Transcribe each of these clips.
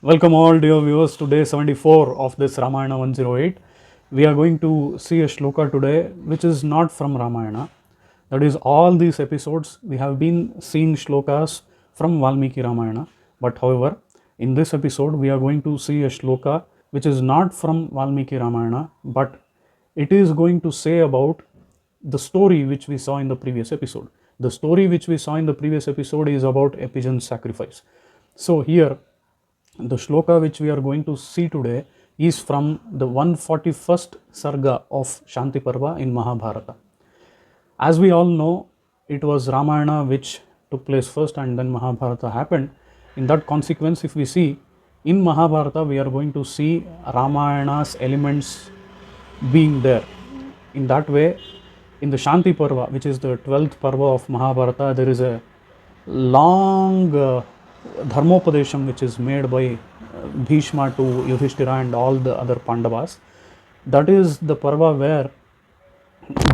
Welcome all dear viewers to day 74 of this Ramayana 108. We are going to see a shloka today which is not from Ramayana. That is, all these episodes we have been seeing shlokas from Valmiki Ramayana. But however, in this episode we are going to see a shloka which is not from Valmiki Ramayana, but it is going to say about the story which we saw in the previous episode. The story which we saw in the previous episode is about a pigeon sacrifice. So here the shloka which we are going to see today is from the 141st Sarga of Shanti Parva in Mahabharata. As we all know, it was Ramayana which took place first and then Mahabharata happened. In that consequence, if we see in Mahabharata, we are going to see Ramayana's elements being there. In that way, in the Shanti Parva, which is the 12th Parva of Mahabharata, there is a long Dharmopadesham which is made by Bhishma to Yudhishthira and all the other Pandavas. That is the Parva where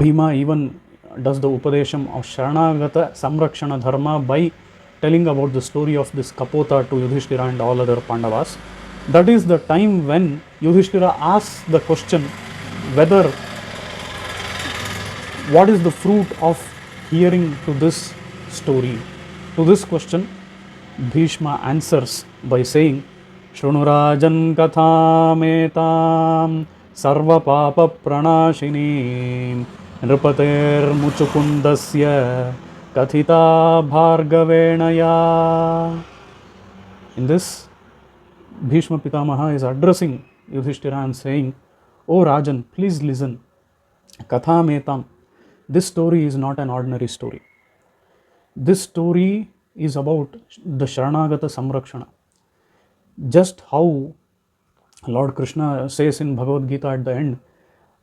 Bhima even does the Upadesham of Sharanagata Samrakshana Dharma by telling about the story of this Kapota to Yudhishthira and all other Pandavas. That is the time when Yudhishthira asks the question whether what is the fruit of hearing to this story. To this question, Bhishma answers by saying, Shrunurajan kathametam sarva papa pranashinim nripater muchukundasya kathita bhargavenaya. In this, Bhishma Pitamaha is addressing Yudhishthira and saying, O Rajan, please listen. Kathametam, this story is not an ordinary story. This story is about the Sharanagata Samrakshana. Just how Lord Krishna says in Bhagavad Gita at the end,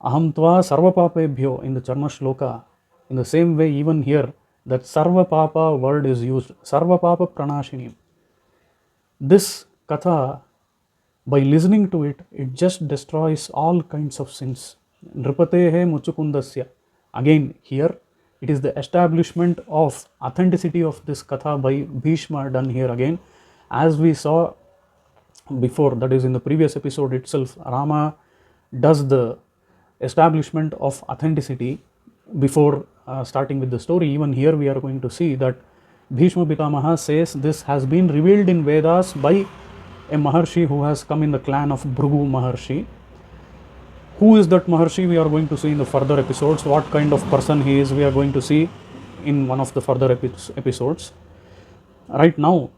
Aham tva sarva papebhyo in the Charma Shloka. In the same way, even here, that sarva papa word is used, sarva papa pranashini. This katha, by listening to it, it just destroys all kinds of sins. Nripatehe muchukundasya. Again, here, it is the establishment of authenticity of this katha by Bhishma done here again. As we saw before, that is in the previous episode itself, Rama does the establishment of authenticity before starting with the story. Even here we are going to see that Bhishma Pitamaha says this has been revealed in Vedas by a Maharshi who has come in the clan of Bhrigu Maharshi. Who is that Maharshi? We are going to see in the further episodes. What kind of person he is, we are going to see in one of the further episodes. Right now,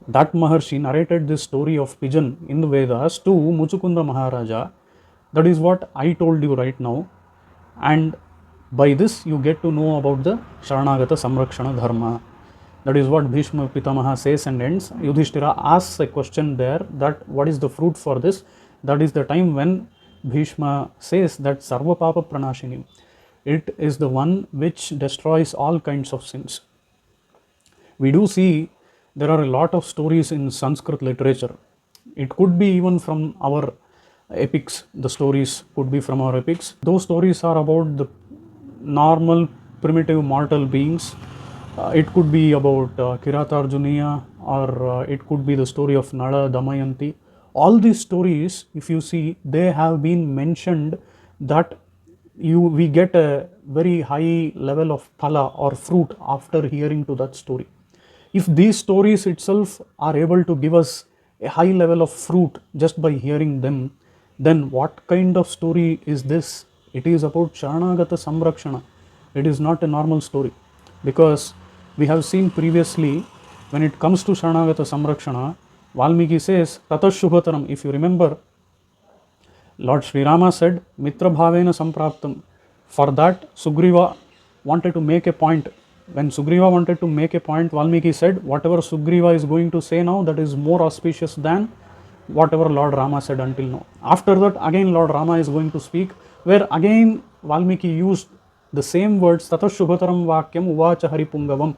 that Maharshi narrated this story of pigeon in the Vedas to Muchukunda Maharaja. That is what I told you right now. And by this, you get to know about the Sharanagata Samrakshana Dharma. That is what Bhishma Pitamaha says and ends. Yudhishthira asks a question there that what is the fruit for this? That is the time when Bhishma says that Sarva Papa Pranashini. It is the one which destroys all kinds of sins. We do see there are a lot of stories in Sanskrit literature. It could be even from our epics. The stories could be from our epics. Those stories are about the normal primitive mortal beings. It could be about Kiratarjuniya, or it could be the story of Nala, Damayanti. All these stories, if you see, they have been mentioned that we get a very high level of phala or fruit after hearing to that story. If these stories itself are able to give us a high level of fruit just by hearing them, then what kind of story is this? It is about Sharanagata Samrakshana. It is not a normal story, because we have seen previously when it comes to Sharanagata Samrakshana, Valmiki says, Tatashubhataram. If you remember, Lord Sri Rama said, Mitra Bhavena Sampraptam. For that, Sugriva wanted to make a point. When Sugriva wanted to make a point, Valmiki said, whatever Sugriva is going to say now, that is more auspicious than whatever Lord Rama said until now. After that, again Lord Rama is going to speak, where again Valmiki used the same words, Tatashubhataram Vakyam Uvacha Haripungavam,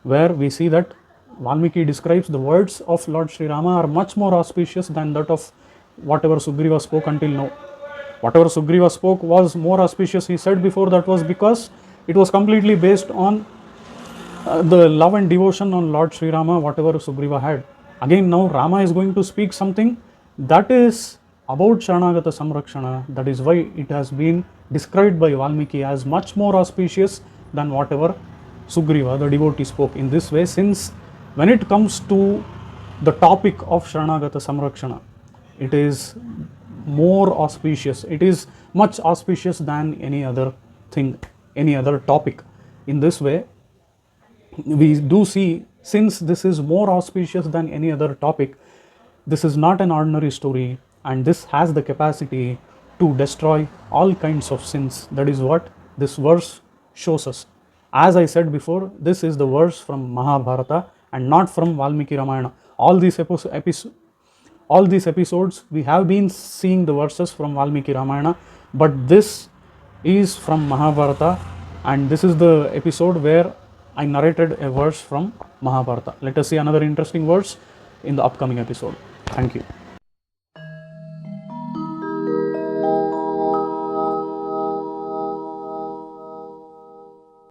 where we see that Valmiki describes the words of Lord Sri Rama are much more auspicious than that of whatever Sugriva spoke until now. Whatever Sugriva spoke was more auspicious, he said before, that was because it was completely based on the love and devotion on Lord Sri Rama, whatever Sugriva had. Again, now Rama is going to speak something that is about Sharanagata Samrakshana. That is why it has been described by Valmiki as much more auspicious than whatever Sugriva, the devotee, spoke. In this way, since when it comes to the topic of Sharanagata Samrakshana, it is more auspicious. It is much auspicious than any other thing, any other topic. In this way, we do see, since this is more auspicious than any other topic, this is not an ordinary story, and this has the capacity to destroy all kinds of sins. That is what this verse shows us. As I said before, this is the verse from Mahabharata and not from Valmiki Ramayana. All these episodes we have been seeing the verses from Valmiki Ramayana, but this is from Mahabharata, and this is the episode where I narrated a verse from Mahabharata. Let us see another interesting verse in the upcoming episode. Thank you.